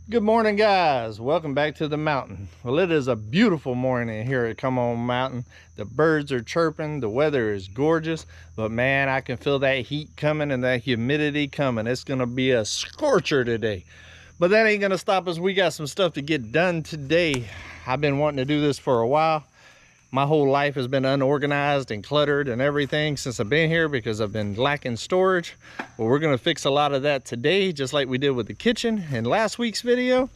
Good morning, guys. Welcome back to the mountain. Well, it is a beautiful morning here at Come On Mountain. The birds are chirping, the weather is gorgeous, but man, I can feel that heat coming and that humidity coming. It's gonna be a scorcher today, but that ain't gonna stop us. We got some stuff to get done today. I've been wanting to do this for a while. My whole life has been unorganized and cluttered and everything since I've been here because I've been lacking storage. Well, we're gonna fix a lot of that today, just like we did with the kitchen in last week's video.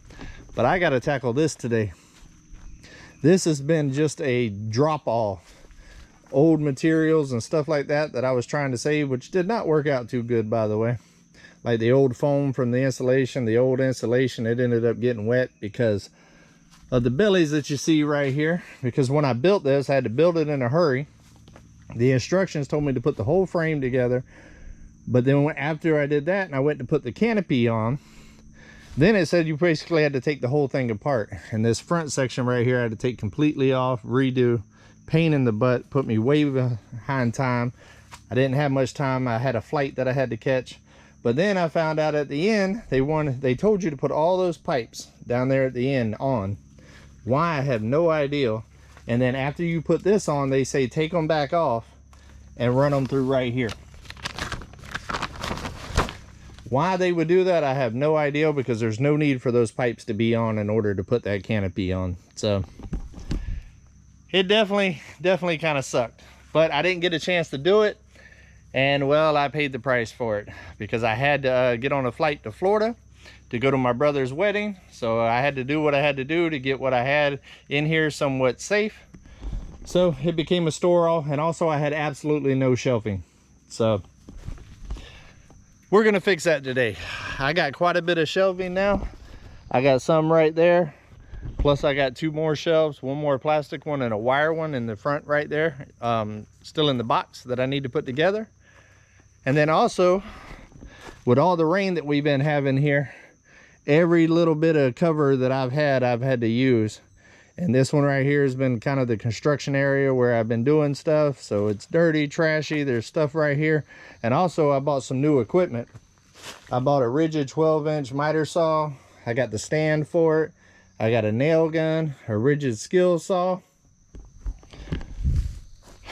But I gotta tackle this today. This has been just a drop off. Old materials and stuff like that I was trying to save, which did not work out too good, by the way. Like the old foam from the insulation, it ended up getting wet because of the bellies that you see right here. Because when I built this, I had to build it in a hurry. The instructions told me to put the whole frame together, but then after I did that and I went to put the canopy on, then it said you basically had to take the whole thing apart. And this front section right here I had to take completely off, redo. Pain in the butt, put me way behind time. I didn't have much time. I had a flight that I had to catch. But then I found out at the end they told you to put all those pipes down there at the end on. Why, I have no idea. And then after you put this on, they say take them back off and run them through right here. Why they would do that, I have no idea, because there's no need for those pipes to be on in order to put that canopy on. So it definitely kind of sucked, but I didn't get a chance to do it. And well, I paid the price for it because I had to get on a flight to Florida to go to my brother's wedding. So I had to do what I had to do to get what I had in here somewhat safe. So it became a store all, and also I had absolutely no shelving. So we're gonna fix that today. I got quite a bit of shelving now. I got some right there. Plus I got two more shelves, one more plastic one and a wire one in the front right there. Still in the box that I need to put together. And then also, with all the rain that we've been having here, every little bit of cover that I've had to use. And this one right here has been kind of the construction area where I've been doing stuff. So it's dirty, trashy, there's stuff right here. And also I bought some new equipment. I bought a rigid 12-inch miter saw. I got the stand for it. I got a nail gun, a rigid skill saw.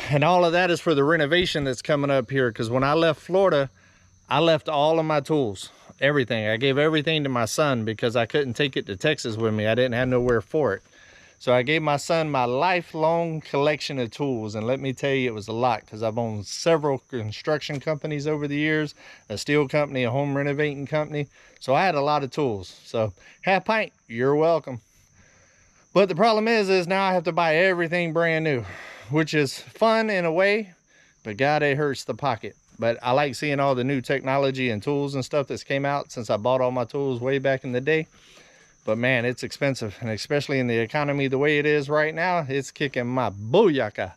And all of that is for the renovation that's coming up here, because when I left Florida, I left all of my tools, everything. I gave everything to my son because I couldn't take it to Texas with me. I didn't have nowhere for it. So I gave my son my lifelong collection of tools. And let me tell you, it was a lot, because I've owned several construction companies over the years, a steel company, a home renovating company. So I had a lot of tools. So half pint, you're welcome. But the problem is now I have to buy everything brand new, which is fun in a way, but God, it hurts the pocket. But I like seeing all the new technology and tools and stuff that's came out since I bought all my tools way back in the day. But man, it's expensive, and especially in the economy the way it is right now, it's kicking my booyaka.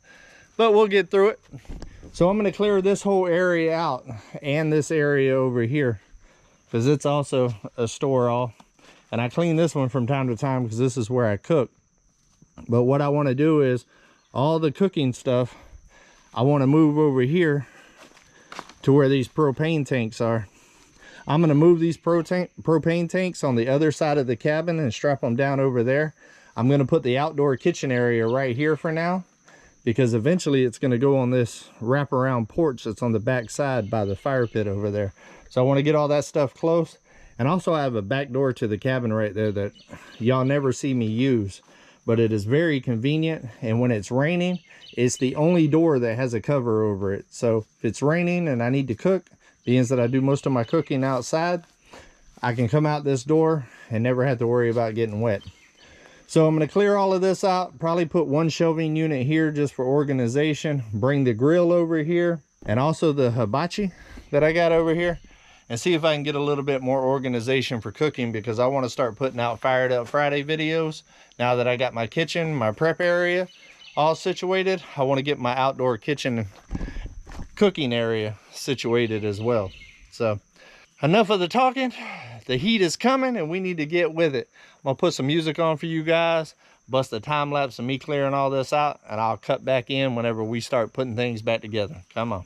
But we'll get through it. So I'm going to clear this whole area out and this area over here, because it's also a store all. And I clean this one from time to time because this is where I cook. But what I want to do is all the cooking stuff, I want to move over here to where these propane tanks are. I'm going to move these propane tanks on the other side of the cabin and strap them down over there. I'm going to put the outdoor kitchen area right here for now, because eventually it's going to go on this wraparound porch that's on the back side by the fire pit over there. So I want to get all that stuff close. And also I have a back door to the cabin right there that y'all never see me use, but it is very convenient. And when it's raining, it's the only door that has a cover over it. So if it's raining and I need to cook, being that I do most of my cooking outside, I can come out this door and never have to worry about getting wet. So I'm going to clear all of this out, probably put one shelving unit here just for organization, bring the grill over here, and also the hibachi that I got over here, and see if I can get a little bit more organization for cooking, because I want to start putting out Fired Up Friday videos. Now that I got my kitchen, my prep area all situated, I want to get my outdoor kitchen cooking area situated as well. So enough of the talking. The heat is coming and we need to get with it. I'm gonna put some music on for you guys, bust a time lapse of me clearing all this out, and I'll cut back in whenever we start putting things back together. Come on.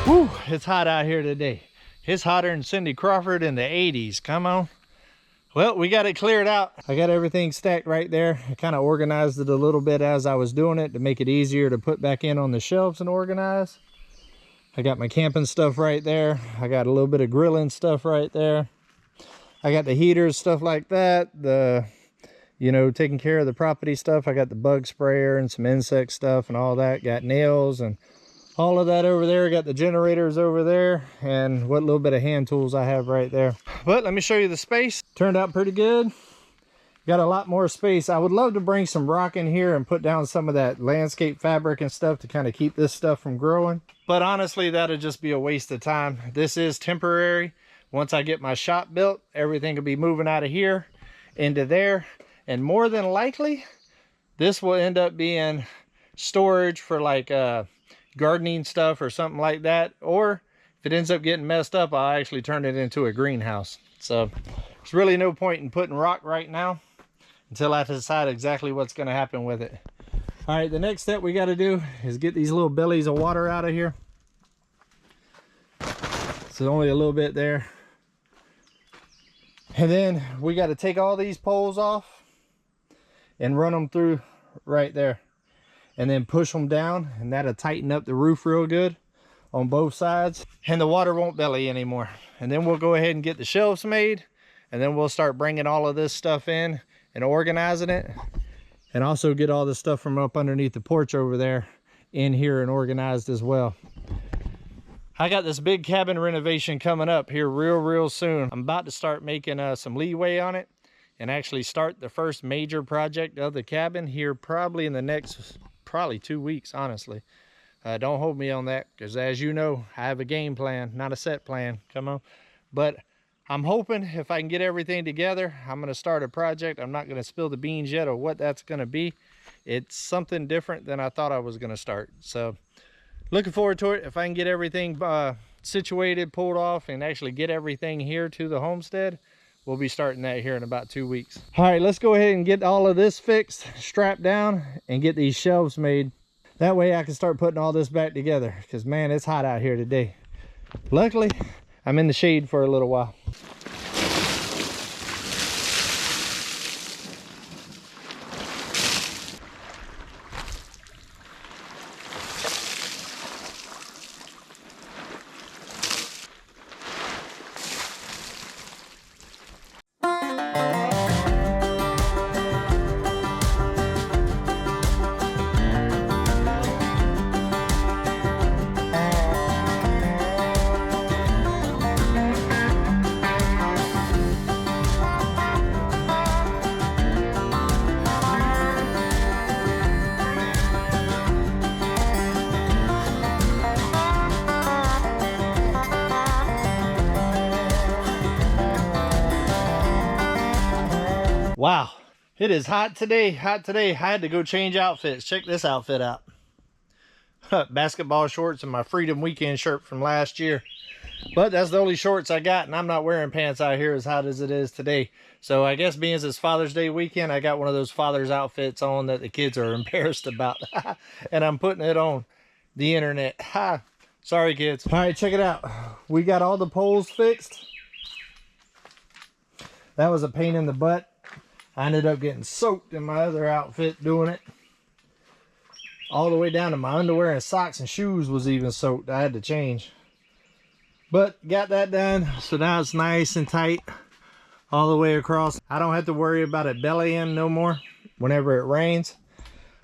Whew, it's hot out here today. It's hotter than Cindy Crawford in the 80s. Come on. Well, we got it cleared out. I got everything stacked right there. I kind of organized it a little bit as I was doing it to make it easier to put back in on the shelves and organize. I got my camping stuff right there. I got a little bit of grilling stuff right there. I got the heaters, stuff like that. The, you know, taking care of the property stuff. I got the bug sprayer and some insect stuff and all that. Got nails and all of that over there. Got the generators over there and what little bit of hand tools I have right there. But let me show you the space. Turned out pretty good. Got a lot more space. I would love to bring some rock in here and put down some of that landscape fabric and stuff to kind of keep this stuff from growing. But honestly, that'll just be a waste of time. This is temporary. Once I get my shop built, everything will be moving out of here into there. And more than likely, this will end up being storage for like gardening stuff or something like that. Or if it ends up getting messed up, I'll actually turn it into a greenhouse. So there's really no point in putting rock right now until I decide exactly what's going to happen with it. All right, the next step we got to do is get these little bellies of water out of here. So only a little bit there. And then we got to take all these poles off and run them through right there. And then push them down, and that'll tighten up the roof real good on both sides. And the water won't belly anymore. And then we'll go ahead and get the shelves made. And then we'll start bringing all of this stuff in and organizing it. And also get all the stuff from up underneath the porch over there in here and organized as well. I got this big cabin renovation coming up here real soon. I'm about to start making some leeway on it and actually start the first major project of the cabin here probably in the next 2 weeks, honestly. Don't hold me on that, because as you know, I have a game plan, not a set plan. Come on. But I'm hoping if I can get everything together, I'm going to start a project. I'm not going to spill the beans yet of what that's going to be. It's something different than I thought I was going to start. So looking forward to it. If I can get everything situated, pulled off, and actually get everything here to the homestead, we'll be starting that here in about 2 weeks. All right, let's go ahead and get all of this fixed, strapped down, and get these shelves made. That way I can start putting all this back together, because man, it's hot out here today. Luckily, I'm in the shade for a little while. Wow, it is hot today, hot today. I had to go change outfits. Check this outfit out. Basketball shorts and my Freedom Weekend shirt from last year. But that's the only shorts I got, and I'm not wearing pants out here as hot as it is today. So I guess being it's Father's Day weekend, I got one of those father's outfits on that the kids are embarrassed about. And I'm putting it on the internet. Ha! Sorry, kids. All right, check it out. We got all the poles fixed. That was a pain in the butt. I ended up getting soaked in my other outfit doing it. All the way down to my underwear and socks and shoes was even soaked. I had to change. But got that done. So now it's nice and tight all the way across. I don't have to worry about it bellying no more whenever it rains.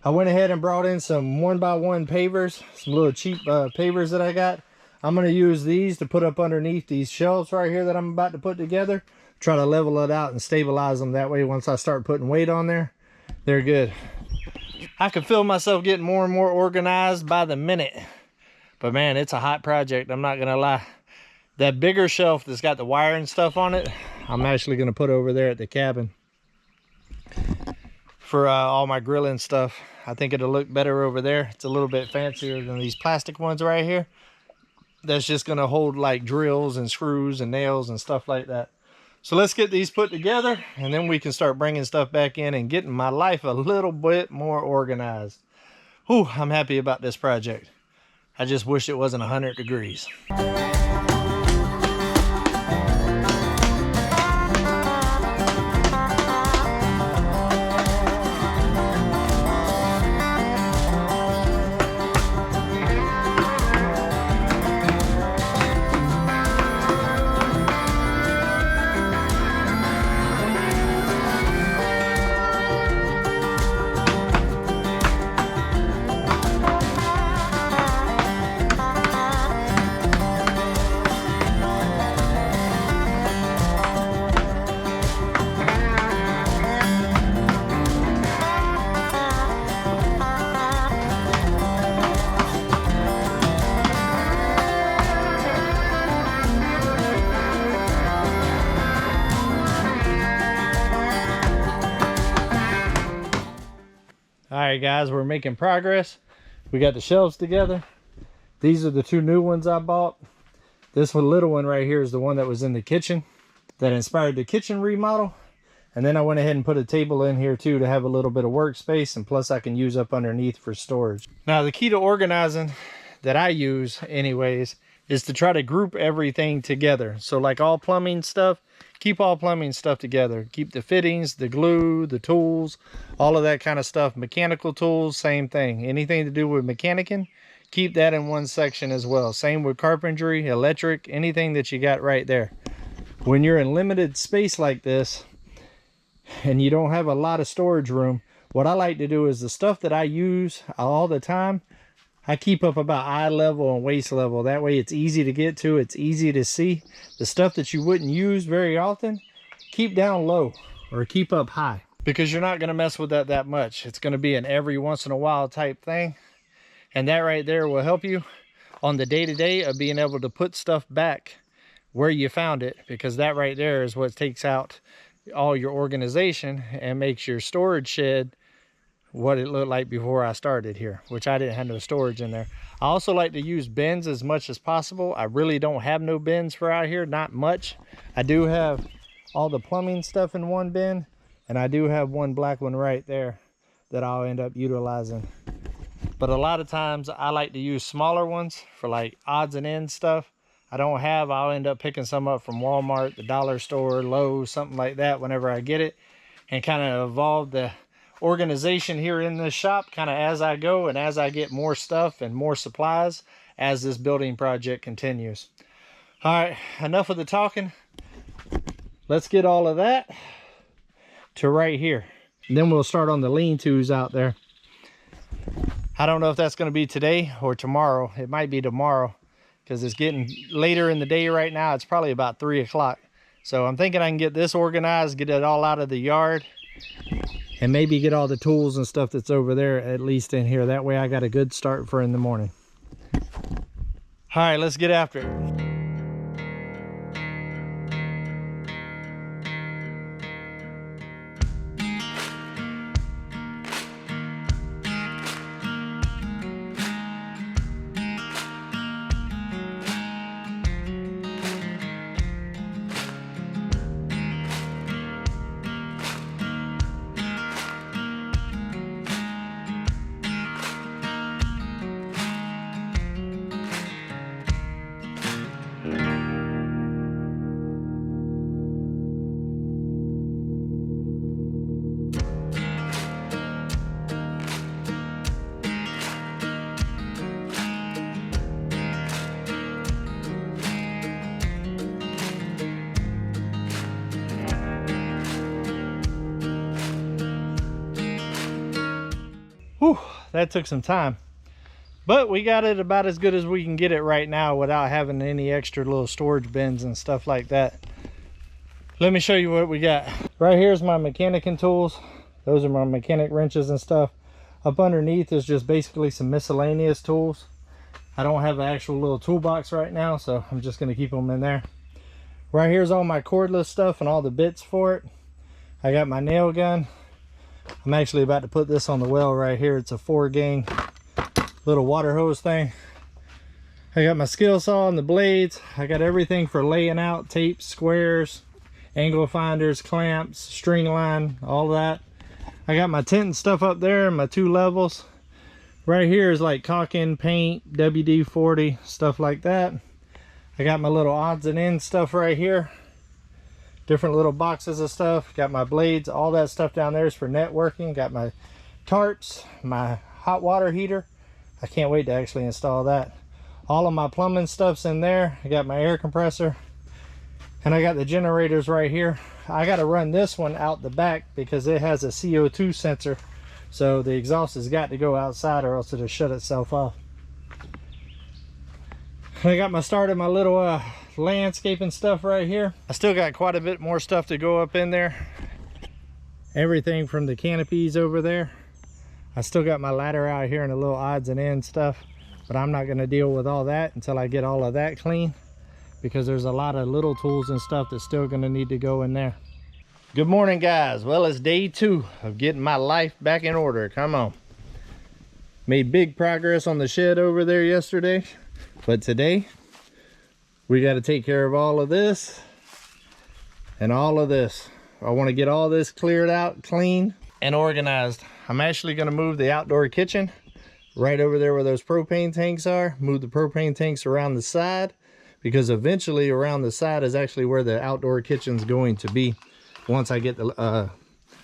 I went ahead and brought in some 1x1 pavers, some little cheap pavers that I got. I'm going to use these to put up underneath these shelves right here that I'm about to put together. Try to level it out and stabilize them. That way once I start putting weight on there, they're good. I can feel myself getting more and more organized by the minute. But man, it's a hot project, I'm not gonna lie. That bigger shelf that's got the wire and stuff on it, I'm actually gonna put over there at the cabin for all my grilling stuff. I think it'll look better over there. It's a little bit fancier than these plastic ones right here. That's just gonna hold like drills and screws and nails and stuff like that. So let's get these put together, and then we can start bringing stuff back in and getting my life a little bit more organized. Whew, I'm happy about this project. I just wish it wasn't 100 degrees. All right, guys, we're making progress. We got the shelves together. These are the two new ones I bought. This one, little one right here, is the one that was in the kitchen that inspired the kitchen remodel. And then I went ahead and put a table in here too to have a little bit of workspace, and plus I can use up underneath for storage. Now, the key to organizing that I use anyways is to try to group everything together. So like all plumbing stuff, keep all plumbing stuff together. Keep the fittings, the glue, the tools, all of that kind of stuff. Mechanical tools, same thing. Anything to do with mechanicking, keep that in one section as well. Same with carpentry, electric, anything that you got right there. When you're in limited space like this and you don't have a lot of storage room, what I like to do is the stuff that I use all the time, I keep up about eye level and waist level. That way it's easy to get to, it's easy to see. The stuff that you wouldn't use very often, keep down low or keep up high, because you're not going to mess with that much. It's going to be an every once in a while type thing. And that right there will help you on the day-to-day of being able to put stuff back where you found it, because that right there is what takes out all your organization and makes your storage shed what it looked like before I started here, which I didn't have no storage in there. I also like to use bins as much as possible. I really don't have no bins for out here, not much. I do have all the plumbing stuff in one bin, and I do have one black one right there that I'll end up utilizing. But a lot of times I like to use smaller ones for like odds and ends stuff. I'll end up picking some up from Walmart, the dollar store, Lowe's, something like that whenever I get it, and kind of evolve the organization here in this shop kind of as I go and as I get more stuff and more supplies as this building project continues. All right, enough of the talking. Let's get all of that to right here. And then we'll start on the lean-tos out there. I don't know if that's going to be today or tomorrow. It might be tomorrow because it's getting later in the day right now. It's probably about 3 o'clock. So I'm thinking I can get this organized, get it all out of the yard, and maybe get all the tools and stuff that's over there at least in here. That way I got a good start for in the morning. All right, let's get after it. Whew, that took some time, but we got it about as good as we can get it right now without having any extra little storage bins and stuff like that. Let me show you what we got. Right here's my mechanicing tools. Those are my mechanic wrenches and stuff. Up underneath is just basically some miscellaneous tools. I don't have an actual little toolbox right now, so I'm just going to keep them in there. Right here's all my cordless stuff and all the bits for it. I got my nail gun. I'm actually about to put this on the well right here. It's a 4-gang little water hose thing. I got my skill saw and the blades. I got everything for laying out, tapes, squares, angle finders, clamps, string line, all that. I got my tent and stuff up there and my 2 levels. Right here is like caulking, paint, WD-40, stuff like that. I got my little odds and ends stuff right here. Different little boxes of stuff. Got my blades, all that stuff down there is for networking. Got my tarps, my hot water heater. I can't wait to actually install that. All of my plumbing stuff's in there. I got my air compressor. And I got the generators right here. I got to run this one out the back because it has a CO2 sensor. So the exhaust has got to go outside or else it'll shut itself off. I got my start of my little landscaping stuff right here. I still got quite a bit more stuff to go up in there. Everything from the canopies over there. I still got my ladder out here and the little odds and ends stuff, but I'm not going to deal with all that until I get all of that clean, because there's a lot of little tools and stuff that's still going to need to go in there. Good morning, guys. Well, it's day 2 of getting my life back in order. Come on. Made big progress on the shed over there yesterday, but today we got to take care of all of this and all of this. I want to get all this cleared out, clean and organized. I'm actually going to move the outdoor kitchen right over there where those propane tanks are. Move the propane tanks around the side, because eventually around the side is actually where the outdoor kitchen's going to be once I get the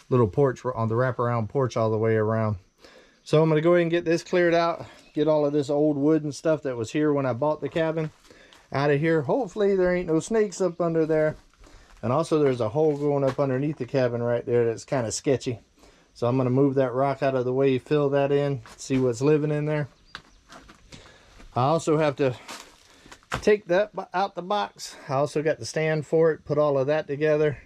little porch on the wraparound porch all the way around. So I'm going to go ahead and get this cleared out, get all of this old wood and stuff that was here when I bought the cabin out of here. Hopefully there ain't no snakes up under there. And also there's a hole going up underneath the cabin right there that's kind of sketchy. So I'm going to move that rock out of the way, fill that in, see what's living in there. I also have to take that out the box. I also got the stand for it, put all of that together,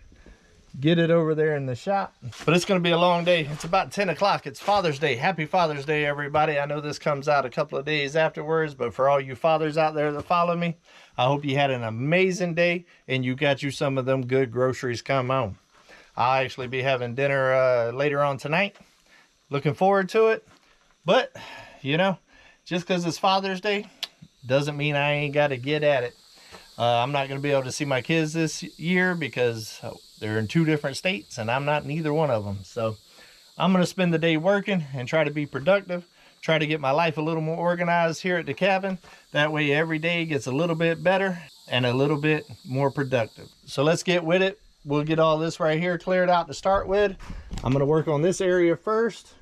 get it over there in the shop. But it's going to be a long day. It's about 10 o'clock. It's Father's Day. Happy Father's Day, everybody. I know this comes out a couple of days afterwards, but for all you fathers out there that follow me, I hope you had an amazing day and you got you some of them good groceries come on. I'll actually be having dinner later on tonight. Looking forward to it. But, you know, just because it's Father's Day doesn't mean I ain't got to get at it. I'm not going to be able to see my kids this year because they're in 2 different states and I'm not in either one of them. So I'm going to spend the day working and try to be productive. Try to get my life a little more organized here at the cabin. That way every day gets a little bit better and a little bit more productive. So let's get with it. We'll get all this right here cleared out to start with. I'm going to work on this area first.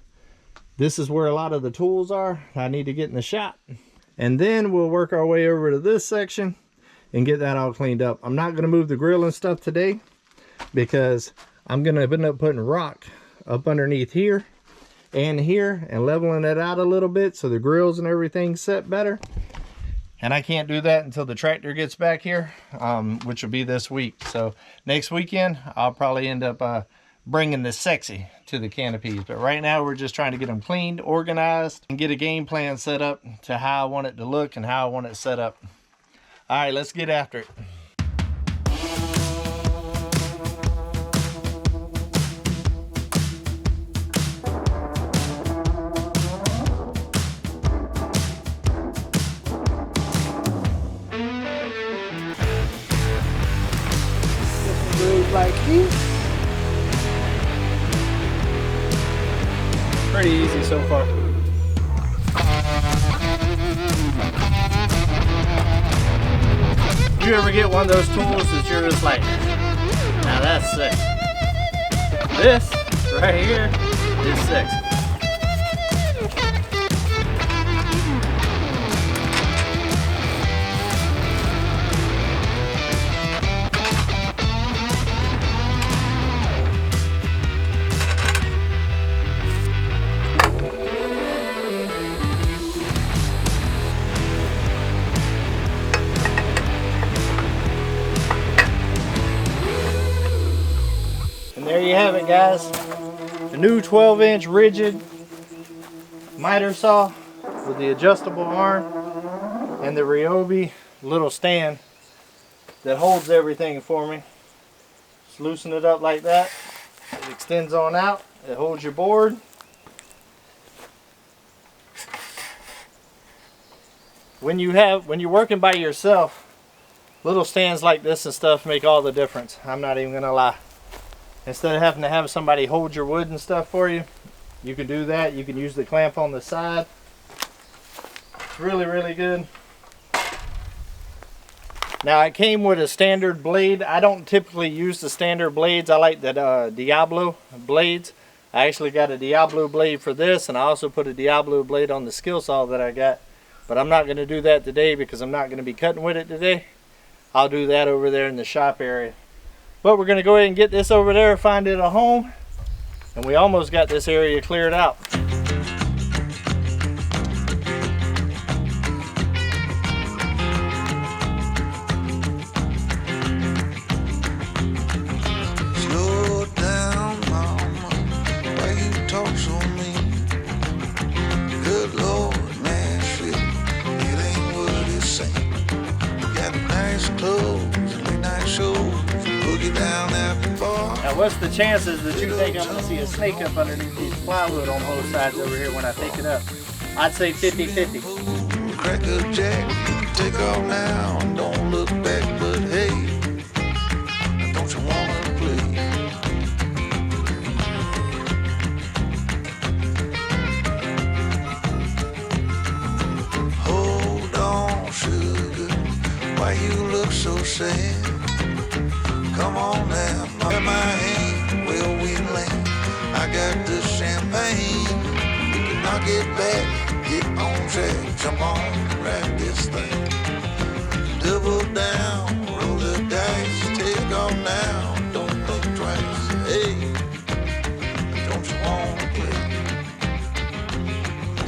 This is where a lot of the tools are I need to get in the shop. And then we'll work our way over to this section and get that all cleaned up. I'm not going to move the grill and stuff today because I'm going to end up putting rock up underneath here and here and leveling it out a little bit so the grills and everything set better. And I can't do that until the tractor gets back here, which will be this week. So next weekend, I'll probably end up bringing the sexy to the canopies. But right now, we're just trying to get them cleaned, organized, and get a game plan set up to how I want it to look and how I want it set up. All right, let's get after it. Like these. Pretty easy so far. You ever get one of those tools that you're just like, now that's sick. This right here is sexy. There you have it, guys. The new 12-inch rigid miter saw with the adjustable arm and the Ryobi little stand that holds everything for me. Just loosen it up like that. It extends on out. It holds your board. When you're working by yourself, little stands like this and stuff make all the difference. I'm not even gonna lie. Instead of having to have somebody hold your wood and stuff for you, you can do that. You can use the clamp on the side It's really, really good. Now it came with a standard blade. I don't typically use the standard blades. I like the Diablo blades. I actually got a Diablo blade for this, and I also put a Diablo blade on the skill saw that I got. But I'm not going to do that today because I'm not going to be cutting with it today. I'll do that over there in the shop area. But we're going to go ahead and get this over there, find it a home. And we almost got this area cleared out. Now what's the chances that you think I'm going to see a snake up underneath these plywood on both sides over here when I pick it up? I'd say 50-50. Crack a jack, take off now, don't look back, but hey, don't you wanna play? Hold on, sugar, why you look so sad? Come on now, my hand, where we land. I got the champagne, we can knock it back, get on track, jump on, ride this thing. Double down, roll the dice, take off now, don't think twice. Hey, don't you wanna play?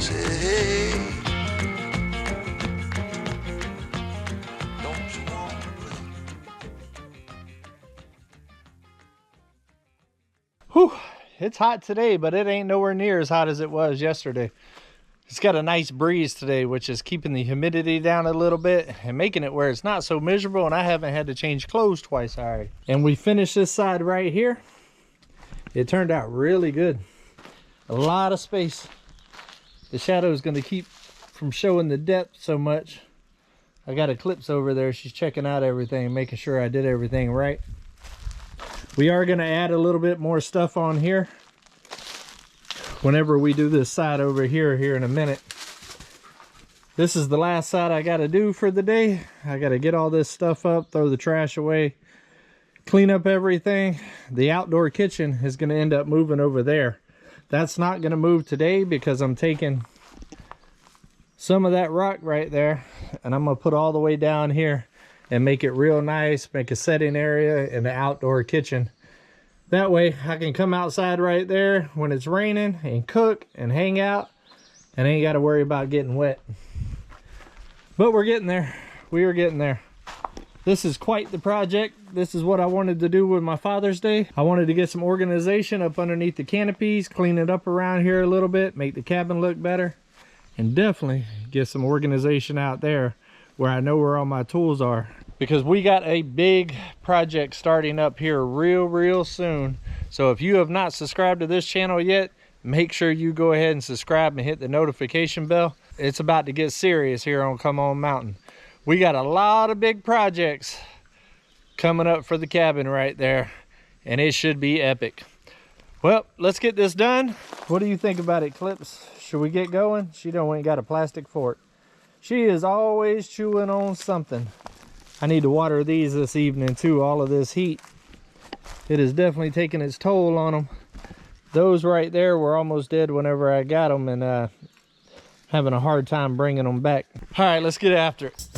Say hey. Whew, it's hot today, but it ain't nowhere near as hot as it was yesterday. It's got a nice breeze today, which is keeping the humidity down a little bit and making it where it's not so miserable, and I haven't had to change clothes twice already. And we finished this side right here. It turned out really good. A lot of space. The shadow is going to keep from showing the depth so much. I got Eclipse over there. She's checking out everything, making sure I did everything right. We are going to add a little bit more stuff on here whenever we do this side over here in a minute. This is the last side I got to do for the day. I got to get all this stuff up, throw the trash away, clean up everything. The outdoor kitchen is going to end up moving over there. That's not going to move today because I'm taking some of that rock right there and I'm going to put all the way down here and make it real nice, make a setting area in the outdoor kitchen. That way I can come outside right there when it's raining and cook and hang out and ain't got to worry about getting wet. But we're getting there. We are getting there. This is quite the project. This is what I wanted to do with my Father's Day. I wanted to get some organization up underneath the canopies, clean it up around here a little bit, make the cabin look better, and definitely get some organization out there where I know where all my tools are, because we got a big project starting up here real soon. So if you have not subscribed to this channel yet, make sure you go ahead and subscribe and hit the notification bell. It's about to get serious here on Come On Mountain. We got a lot of big projects coming up for the cabin right there, and it should be epic. Well, let's get this done. What do you think about it, Clips? Should we get going? She done went and got a plastic fork. She is always chewing on something. I need to water these this evening too, all of this heat. It is definitely taking its toll on them. Those right there were almost dead whenever I got them, and having a hard time bringing them back. All right, let's get after it.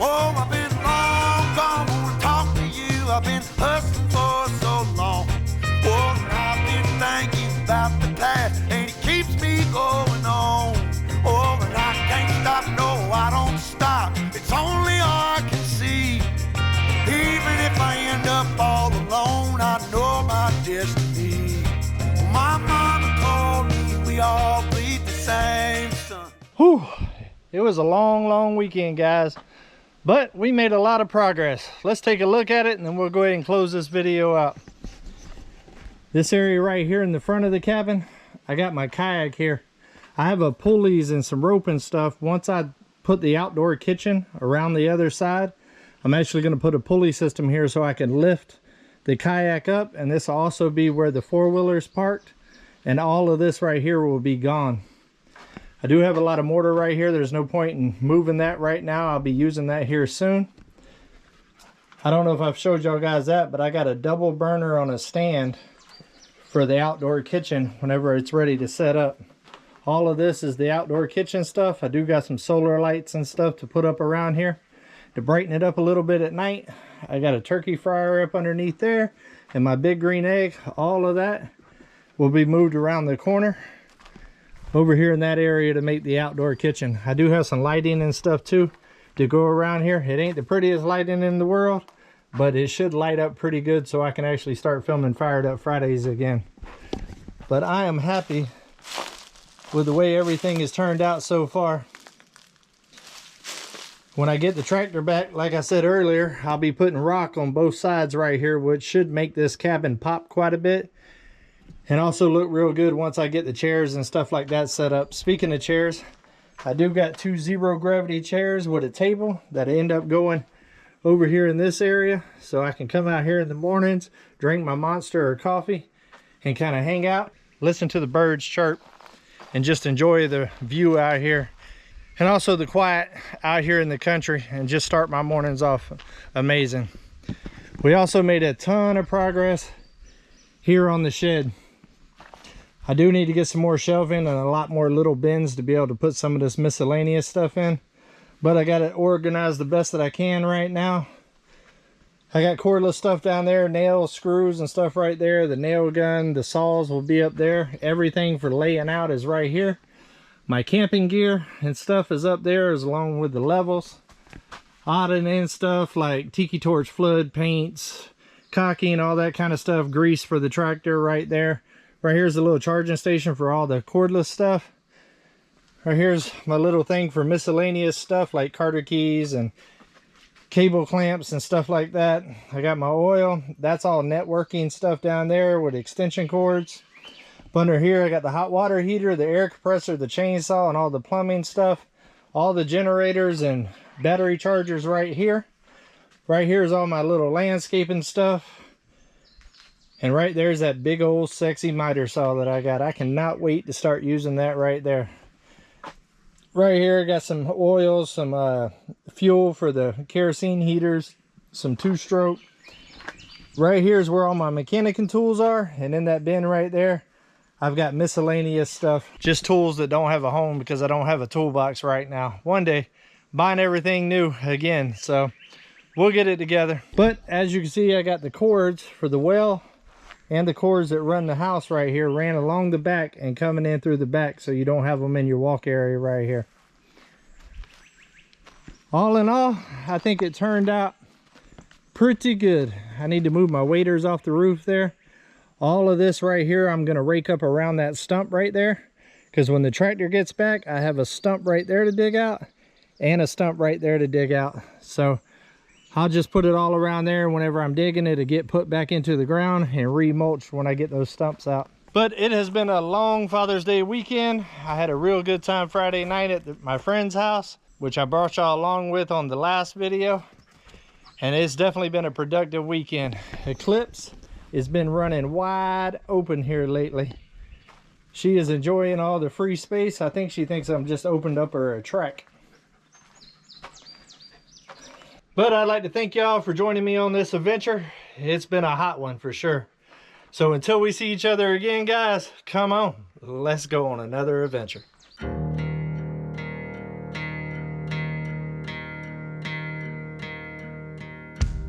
Oh, I've been long gone, wanna talk to you. I've been hustling for so long. Oh, and I've been thinking about the past, and it keeps me going on. Oh, and I can't stop, no, I don't stop. It's only I can see. Even if I end up all alone, I know my destiny. My mama told me we all bleed the same sun. Whew, it was a long weekend, guys. But we made a lot of progress. Let's take a look at it and then we'll go ahead and close this video out. This area right here in the front of the cabin, I got my kayak here. I have a pulleys and some rope and stuff. Once I put the outdoor kitchen around the other side, I'm actually going to put a pulley system here so I can lift the kayak up, and this will also be where the four-wheeler's parked, and all of this right here will be gone. I do have a lot of mortar right here. There's no point in moving that right now. I'll be using that here soon. I don't know if I've showed y'all guys that, but I got a double burner on a stand for the outdoor kitchen whenever it's ready to set up. All of this is the outdoor kitchen stuff. I do got some solar lights and stuff to put up around here to brighten it up a little bit at night. I got a turkey fryer up underneath there and my big green egg. All of that will be moved around the corner over here in that area to make the outdoor kitchen. I do have some lighting and stuff too to go around here. It ain't the prettiest lighting in the world, but it should light up pretty good so I can actually start filming Fired Up Fridays again. But I am happy with the way everything has turned out so far. When I get the tractor back, like I said earlier, I'll be putting rock on both sides right here, which should make this cabin pop quite a bit and also look real good once I get the chairs and stuff like that set up. Speaking of chairs, I do got 2 zero gravity chairs with a table that end up going over here in this area, so I can come out here in the mornings, drink my Monster or coffee, and kind of hang out, listen to the birds chirp, and just enjoy the view out here, and also the quiet out here in the country, and just start my mornings off amazing. We also made a ton of progress here on the shed. I do need to get some more shelving and a lot more little bins to be able to put some of this miscellaneous stuff in, but I got it organized the best that I can right now. I got cordless stuff down there, nails, screws and stuff right there. The nail gun, the saws will be up there. Everything for laying out is right here. My camping gear and stuff is up there, as along with the levels. Odd and end stuff like tiki torch flood paints, caulking, all that kind of stuff. Grease for the tractor right there. Right here's a little charging station for all the cordless stuff. Right here's my little thing for miscellaneous stuff like Carter keys and cable clamps and stuff like that. I got my oil. That's all networking stuff down there with extension cords. Up under here I got the hot water heater, the air compressor, the chainsaw, and all the plumbing stuff. All the generators and battery chargers right here. Right here is all my little landscaping stuff. And right there's that big old sexy miter saw that I got. I cannot wait to start using that right there. Right here I got some oil, some fuel for the kerosene heaters, some 2-stroke. Right here is where all my mechanicing tools are, and in that bin right there I've got miscellaneous stuff. Just tools that don't have a home because I don't have a toolbox right now. One day, buying everything new again, so we'll get it together. But as you can see, I got the cords for the well and the cords that run the house right here ran along the back and coming in through the back, so you don't have them in your walk area right here. All in all, I think it turned out pretty good. I need to move my waders off the roof there. All of this right here I'm going to rake up around that stump right there, because when the tractor gets back I have a stump right there to dig out and a stump right there to dig out. So I'll just put it all around there. Whenever I'm digging, it'll get put back into the ground and re-mulch when I get those stumps out. But it has been a long Father's Day weekend. I had a real good time Friday night at my friend's house, which I brought y'all along with on the last video. And it's definitely been a productive weekend. Eclipse has been running wide open here lately. She is enjoying all the free space. I think she thinks I'm just opened up her a track. But I'd like to thank y'all for joining me on this adventure. It's been a hot one for sure. So until we see each other again, guys, come on, let's go on another adventure.